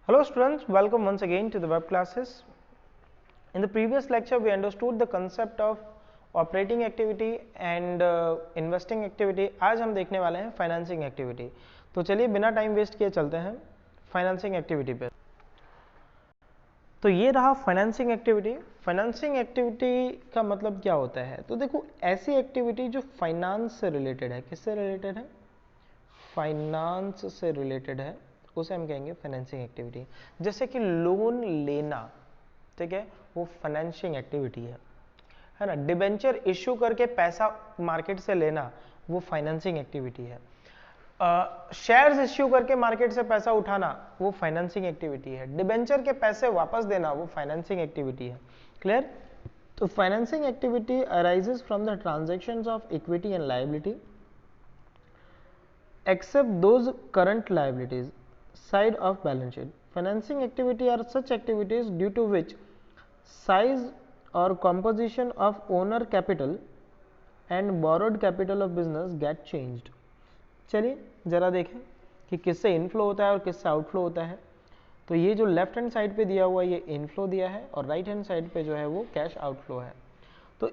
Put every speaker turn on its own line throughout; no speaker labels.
Hello students, welcome once again to the web classes. In the previous lecture we understood the concept of operating activity and investing activity. आज हम देखने वाले हैं financing activity. तो चलिए बिना time waste किए चलते हैं फाइनेंसिंग एक्टिविटी पे. तो ये रहा फाइनेंसिंग एक्टिविटी. फाइनेंसिंग एक्टिविटी का मतलब क्या होता है? तो देखो, ऐसी एक्टिविटी जो फाइनेंस से रिलेटेड है. किससे रिलेटेड है? फाइनेंस से रिलेटेड है, उसे हम कहेंगे फाइनेंसिंग एक्टिविटी. जैसे कि लोन लेना, ठीक है, वो फाइनेंसिंग एक्टिविटी है ना. डिबेंचर इश्यू करके पैसा मार्केट से लेना, वो फाइनेंसिंग एक्टिविटी है. शेयर्स इश्यू करके मार्केट से पैसा उठाना, वो फाइनेंसिंग एक्टिविटी है. डिबेंचर के पैसे वापस देना, वो फाइनेंसिंग एक्टिविटी है. क्लियर? तो financing activity arises from the transactions of equity and liability except those current liabilities side of balance sheet. Financing activity are such activities due to which size or composition of owner capital and borrowed capital of business get changed. चलिए जरा देखें कि किससे inflow होता है और किससे outflow होता है. तो ये जो लेफ्ट हैंड साइड पे दिया हुआ ये इनफ्लो दिया है और राइट हैंड साइड पे जो है वो कैश आउटफ्लो है. तो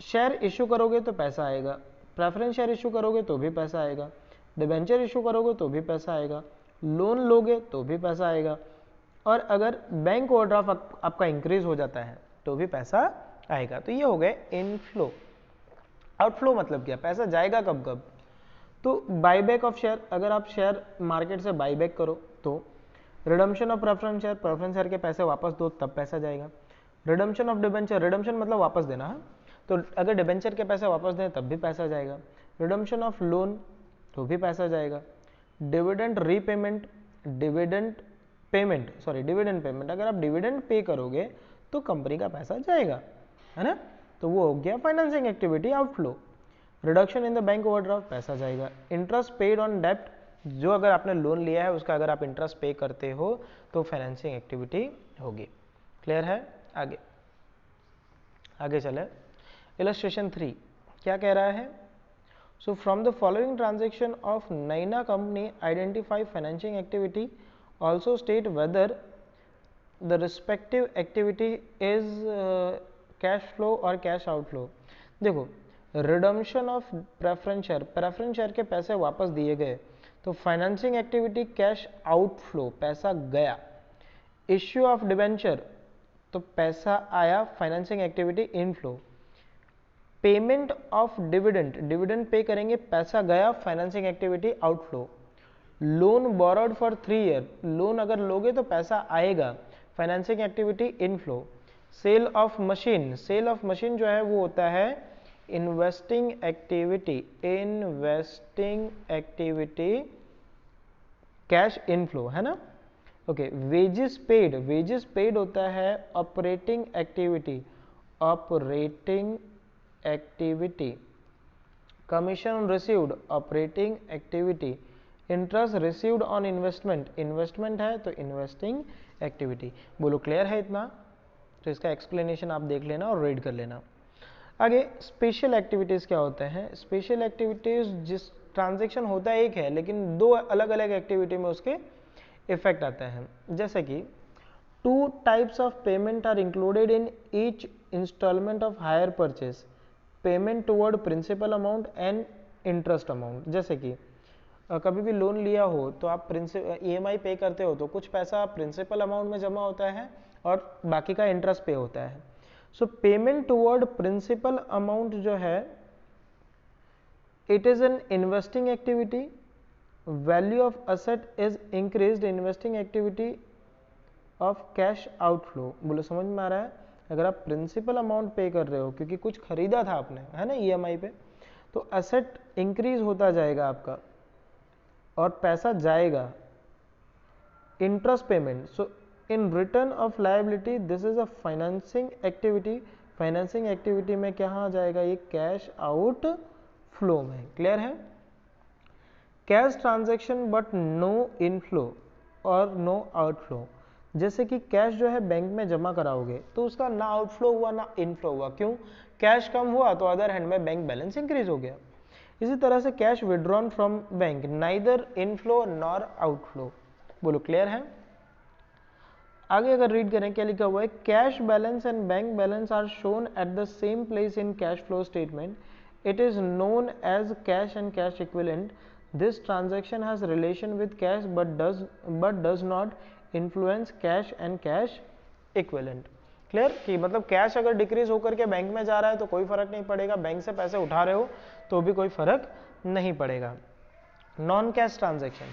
शेयर इशू करोगे तो पैसा आएगा, प्रेफरेंस शेयर इशू करोगे तो भी पैसा आएगा, डिबेंचर इशू करोगे तो भी पैसा आएगा, लोन लोगे तो भी पैसा आएगा, और अगर बैंक ओवरड्राफ्ट आपका इंक्रीज हो जाता है तो भी पैसा आएगा. तो ये हो गए इनफ्लो. आउटफ्लो मतलब क्या? पैसा जाएगा कब कब? तो बाईबैक ऑफ शेयर, अगर आप शेयर मार्केट से बाईबैक करो तो. रिडम्पशन ऑफ प्रेफरेंस शेयर के पैसे वापस दो तब पैसा जाएगा. रिडम्पशन ऑफ डिबेंचर, रिडम्पशन मतलब वापस देना है, तो अगर डिबेंचर के पैसे वापस दें तब भी पैसा जाएगा. रिडम्पशन ऑफ लोन तो भी पैसा जाएगा. डिविडेंड रीपेमेंट, डिविडेंड पेमेंट, अगर आप डिविडेंड पे करोगे तो कंपनी का पैसा जाएगा, है ना. तो वो हो गया financing activity outflow. Reduction in the bank overdraft, पैसा जाएगा. इंटरेस्ट पेड ऑन डेप्ट, जो अगर आपने लोन लिया है उसका अगर आप इंटरेस्ट पे करते हो तो फाइनेंसिंग एक्टिविटी होगी. क्लियर है? आगे चले. इलस्ट्रेशन 3 क्या कह रहा है? So from the following transaction of Naina company, identify financing activity. Also state whether the respective activity is cash flow or cash outflow. देखो, रिडम्पशन ऑफ प्रेफरेंस शेयर के पैसे वापस दिए गए तो फाइनेंसिंग एक्टिविटी कैश आउटफ्लो, पैसा गया. Issue of debenture तो पैसा आया, financing activity inflow. Payment of dividend pay करेंगे, पैसा गया, financing activity outflow. Loan borrowed for 3 year, loan अगर लोगे तो पैसा आएगा, financing activity inflow. Sale of machine जो है वो होता है इन्वेस्टिंग एक्टिविटी कैश इनफ्लो, है ना. ओके. वेजेस पेड होता है operating activity. Commission received operating activity. Interest received on investment है तो इन्वेस्टिंग एक्टिविटी. बोलो क्लियर है इतना? तो इसका एक्सप्लेनेशन आप देख लेना और रीड कर लेना. आगे स्पेशल एक्टिविटीज क्या होते हैं? स्पेशल एक्टिविटीज जिस ट्रांजेक्शन होता है एक है लेकिन दो अलग अलग एक्टिविटी में उसके इफेक्ट आते हैं. जैसे कि 2 types of payment are included in each installment of hire purchase. Payment toward principal amount and interest amount. जैसे कि कभी भी लोन लिया हो तो आप EMI पे करते हो तो कुछ पैसा प्रिंसिपल अमाउंट में जमा होता है और बाकी का इंटरेस्ट पे होता है. So payment toward principal amount जो है it is an investing activity. Value of asset is increased, investing activity of cash outflow. बोलो समझ में आ रहा है? अगर आप प्रिंसिपल अमाउंट पे कर रहे हो क्योंकि कुछ खरीदा था आपने, है ना, EMI पे, तो एसेट इंक्रीज होता जाएगा आपका और पैसा जाएगा. Interest payment, so in return of liability, this is a financing activity. Financing activity में क्या जाएगा? ये कैश आउट फ्लो में. क्लियर है? Cash transaction but no inflow और नो आउटफ्लो. जैसे कि कैश जो है बैंक में जमा कराओगे तो उसका ना आउटफ्लो हुआ ना इनफ्लो हुआ. क्यों? कैश कम हुआ तो अदर हैंड में बैंक बैलेंस इंक्रीज हो गया. इसी तरह से cash withdrawn from bank, neither inflow nor outflow. बोलो क्लियर है? आगे अगर रीड करें क्या लिखा हुआ है, cash balance and bank balance are shown at the same place in cash flow statement, it is known as cash and cash equivalent, this transaction has relation with cash but does not influence cash and cash equivalent. Clear कि मतलब cash अगर decrease होकर के bank में जा रहा है तो कोई फर्क नहीं पड़ेगा, बैंक से पैसे उठा रहे हो तो भी कोई फर्क नहीं पड़ेगा। नॉन कैश ट्रांजैक्शन,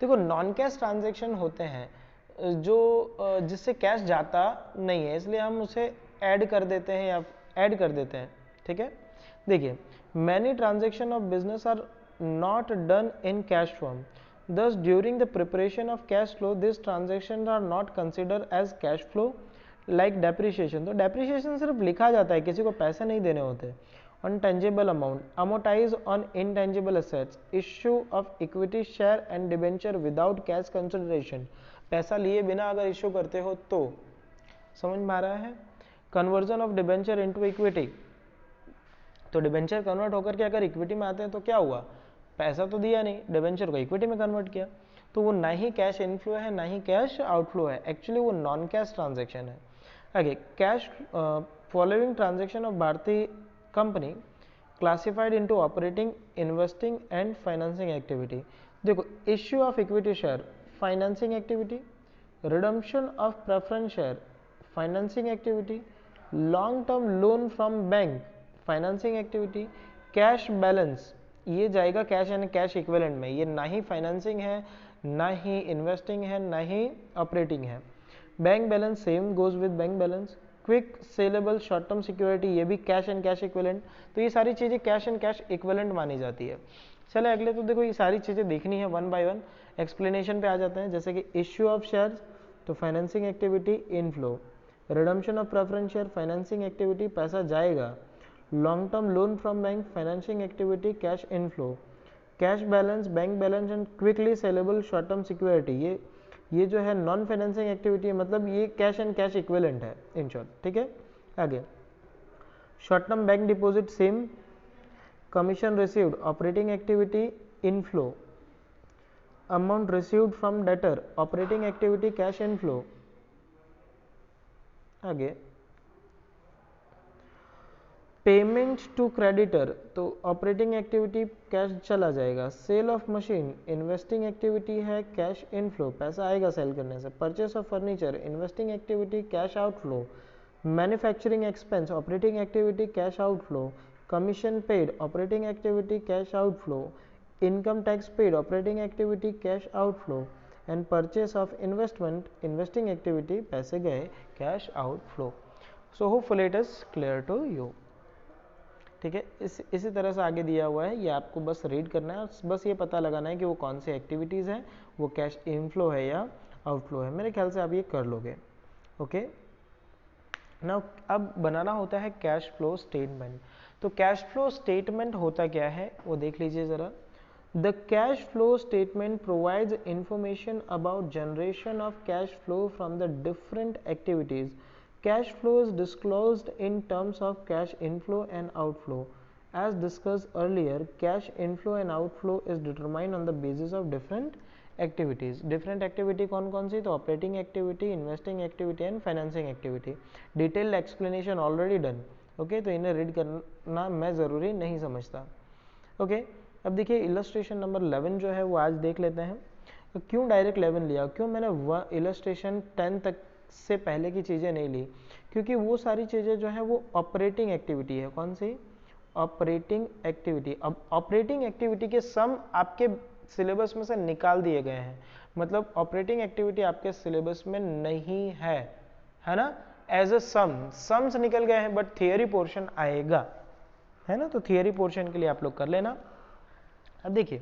देखो नॉन कैश ट्रांजैक्शन होते हैं जो जिससे कैश जाता नहीं है, इसलिए हम उसे ऐड कर देते हैं या ऐड कर देते हैं। ठीक है, देखिए many transaction of business are not done in cash form, thus during the preparation of cash flow these transactions are not considered as cash flow like depreciation। तो depreciation सिर्फ लिखा जाता है, किसी को पैसे नहीं देने होते। on tangible amount amortize on intangible assets, issue of equity share and debenture without cash consideration, पैसा लिए बिना अगर इश्यू करते हो तो, समझ में आ रहा है। Conversion of debenture into equity, तो डिबेंचर कन्वर्ट होकर के अगर इक्विटी में आते हैं तो क्या हुआ, पैसा तो दिया नहीं, डिबेंचर को इक्विटी में कन्वर्ट किया, तो वो ना ही कैश इनफ्लो है ना ही कैश आउटफ्लो है, एक्चुअली वो नॉन कैश ट्रांजैक्शन है। आगे cash following transaction of Bharatiya company classified into operating, investing and financing activity. देखो issue of equity share financing activity, redemption of preference share financing activity, long term loan from bank financing activity, cash balance ये जाएगा cash and cash equivalent में, ये ना ही financing है ना ही investing है ना ही ऑपरेटिंग है। Bank balance same goes with bank balance, quick saleable short term security ये भी कैश एंड कैश इक्विवेलेंट, तो ये सारी चीज़ें कैश एंड कैश इक्विवेलेंट मानी जाती है। चले अगले, तो देखो ये सारी चीज़ें देखनी है वन बाय वन, एक्सप्लेनेशन पे आ जाते हैं। जैसे कि इश्यू ऑफ शेयर्स तो financing activity inflow, redemption of preference share financing activity पैसा जाएगा, long term loan from bank financing activity cash inflow, cash balance bank balance and quickly saleable short term security ये जो है non financing activity है, मतलब ये cash and cash equivalent है in short. ठीक है, आगे short term bank deposit same, commission received operating activity inflow, amount received from debtor operating activity cash inflow. आगे पेमेंट टू क्रेडिटर तो ऑपरेटिंग एक्टिविटी कैश चला जाएगा, sale of machine investing activity है cash inflow पैसा आएगा sale करने से, purchase of furniture investing activity cash outflow, manufacturing expense operating activity cash outflow, commission paid operating activity cash outflow, income tax paid operating activity cash outflow and purchase of investment investing activity पैसे गए cash outflow. So hopefully it is clear to you. ठीक है, इसी तरह से आगे दिया हुआ है, ये आपको बस रीड करना है और बस ये पता लगाना है कि वो कौन सी एक्टिविटीज़ हैं, वो कैश इनफ्लो है या आउटफ्लो है। मेरे ख्याल से आप ये कर लोगे। ओके, नाउ अब बनाना होता है कैश फ्लो स्टेटमेंट। तो कैश फ्लो स्टेटमेंट होता क्या है वो देख लीजिए ज़रा। The cash flow statement provides information about generation of cash flow from the different activities. Cash flow is disclosed in terms of cash inflow and outflow. As discussed earlier, cash inflow and outflow is determined on the basis of different activities. Different activity कौन कौन सी, तो operating activity, investing activity and financing activity. Detailed explanation already done. Okay, तो इन्हें read करना मैं ज़रूरी नहीं समझता। Okay, अब देखिए इलस्ट्रेशन नंबर 11 जो है वो आज देख लेते हैं। तो क्यों डायरेक्ट 11 लिया, क्यों मैंने इलस्ट्रेशन 10 तक से पहले की चीज़ें नहीं ली, क्योंकि वो सारी चीज़ें जो है वो ऑपरेटिंग एक्टिविटी है। कौन सी, ऑपरेटिंग एक्टिविटी। अब ऑपरेटिंग एक्टिविटी के सम आपके सिलेबस में से निकाल दिए गए हैं, मतलब ऑपरेटिंग एक्टिविटी आपके सिलेबस में नहीं है, है ना, एज अ सम्स निकल गए हैं, बट थियरी पोर्शन आएगा, है ना, तो थियरी पोर्शन के लिए आप लोग कर लेना। अब देखिए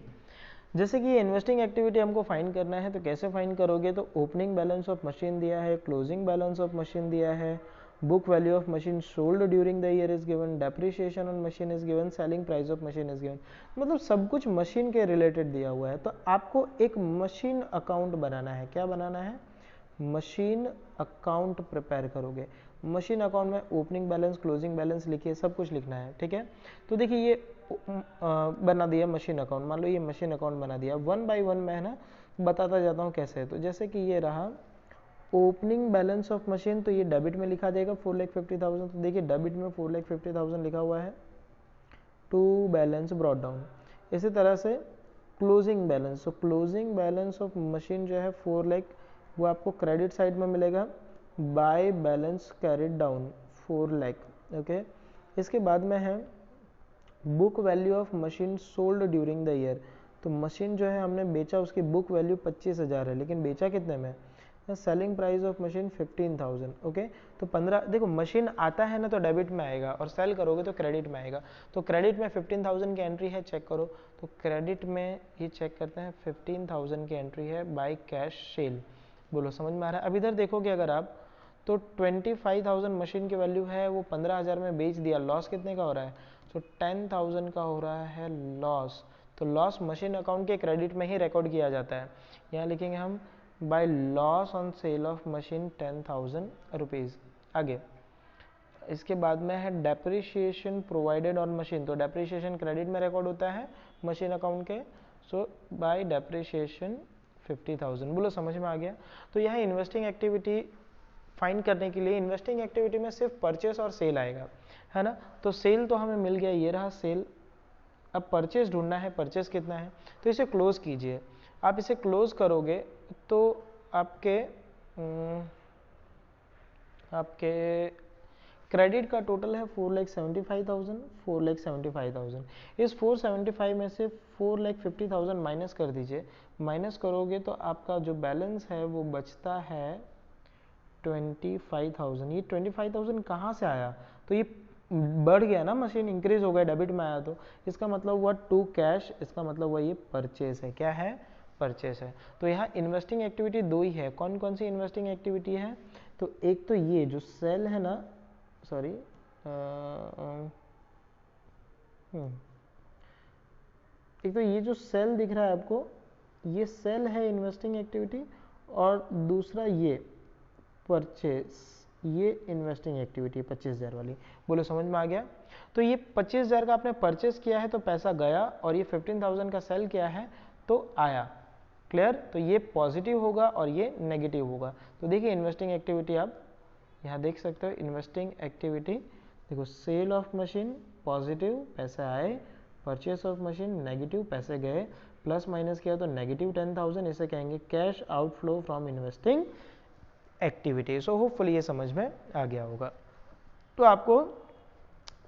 जैसे कि ये इन्वेस्टिंग एक्टिविटी हमको फाइंड करना है, तो कैसे फाइंड करोगे, तो ओपनिंग बैलेंस ऑफ मशीन दिया है, क्लोजिंग बैलेंस ऑफ मशीन दिया है, book value of machine sold during the year is given, depreciation on machine is given, selling price of machine is given, मतलब सब कुछ मशीन के रिलेटेड दिया हुआ है। तो आपको एक मशीन अकाउंट बनाना है। क्या बनाना है, मशीन अकाउंट प्रिपेयर करोगे। मशीन अकाउंट में ओपनिंग बैलेंस क्लोजिंग बैलेंस लिखिए, सब कुछ लिखना है। ठीक है, तो देखिए ये बना दिया मशीन अकाउंट, मान लो ये मशीन अकाउंट बना दिया। वन बाय वन मैं ना बताता जाता हूँ कैसे है। तो जैसे कि ये रहा ओपनिंग बैलेंस ऑफ मशीन, तो ये डेबिट में लिखा देगा 4,50,000, तो देखिए डेबिट में 4,50,000 लिखा हुआ है, टू बैलेंस ब्रॉट डाउन। इसी तरह से क्लोजिंग बैलेंस, तो क्लोजिंग बैलेंस ऑफ मशीन जो है 4 लाख, वो आपको क्रेडिट साइड में मिलेगा by balance carried down 4 lakh. Okay, इसके बाद में है book value of machine sold during the year, तो मशीन जो है हमने बेचा, उसकी बुक वैल्यू 25,000 है, लेकिन बेचा कितने में, selling price of machine 15,000। Okay, तो 15, देखो मशीन आता है ना तो डेबिट में आएगा और सेल करोगे तो क्रेडिट में आएगा, तो क्रेडिट में 15,000 की एंट्री है, चेक करो, तो क्रेडिट में ये चेक करते हैं 15,000 की एंट्री है बाय कैश सेल। बोलो समझ में आ रहा है। अब इधर देखोगे अगर आप, तो 25,000 मशीन की वैल्यू है, वो 15,000 में बेच दिया, लॉस कितने का हो रहा है, तो 10,000 का हो रहा है लॉस। तो लॉस मशीन अकाउंट के क्रेडिट में ही रिकॉर्ड किया जाता है, यहाँ लिखेंगे हम by loss on sale of machine 10,000 rupees. आगे इसके बाद में है डेप्रिशिएशन प्रोवाइडेड ऑन मशीन, तो डेप्रिशिएशन क्रेडिट में रिकॉर्ड होता है मशीन अकाउंट के, सो बाय डेप्रिशिएशन 50,000। बोलो समझ में आ गया। तो यह इन्वेस्टिंग एक्टिविटी फाइंड करने के लिए, इन्वेस्टिंग एक्टिविटी में सिर्फ परचेस और सेल आएगा, है ना, तो सेल तो हमें मिल गया, ये रहा सेल। अब परचेस ढूंढना है, परचेस कितना है, तो इसे क्लोज कीजिए। आप इसे क्लोज करोगे तो आपके क्रेडिट का टोटल है 4,75,000, 4,75,000। इस 475 में से 4,50,000 माइनस कर दीजिए, माइनस करोगे तो आपका जो बैलेंस है वो बचता है 25,000। ये 25,000 कहाँ से आया, तो ये बढ़ गया ना, मशीन इंक्रीज हो गया, डेबिट में आया, तो इसका मतलब हुआ टू कैश, इसका मतलब हुआ ये परचेस है। क्या है, परचेस है। तो यहाँ इन्वेस्टिंग एक्टिविटी दो ही है, कौन कौन सी इन्वेस्टिंग एक्टिविटी है, तो एक तो ये जो सेल है ना, सॉरी एक तो ये जो सेल दिख रहा है आपको, ये सेल है इन्वेस्टिंग एक्टिविटी, और दूसरा ये परचेस, ये इन्वेस्टिंग एक्टिविटी 25,000 वाली। बोलो समझ में आ गया। तो ये 25,000 का आपने परचेस किया है तो पैसा गया, और ये 15,000 का सेल किया है तो आया। क्लियर, तो ये पॉजिटिव होगा और ये नेगेटिव होगा। तो देखिए इन्वेस्टिंग एक्टिविटी आप यहाँ देख सकते हो, इन्वेस्टिंग एक्टिविटी देखो, सेल ऑफ मशीन पॉजिटिव पैसे आए, परचेस ऑफ मशीन नेगेटिव पैसे गए, प्लस माइनस किया तो नेगेटिव 10,000, इसे कहेंगे cash outflow from investing activity. So hopefully ये समझ में आ गया होगा। तो आपको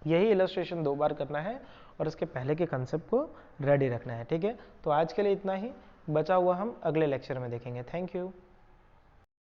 यही इलस्ट्रेशन 2 बार करना है और इसके पहले के कंसेप्ट को रेडी रखना है, ठीक है। तो आज के लिए इतना ही, बचा हुआ हम अगले लेक्चर में देखेंगे। Thank you.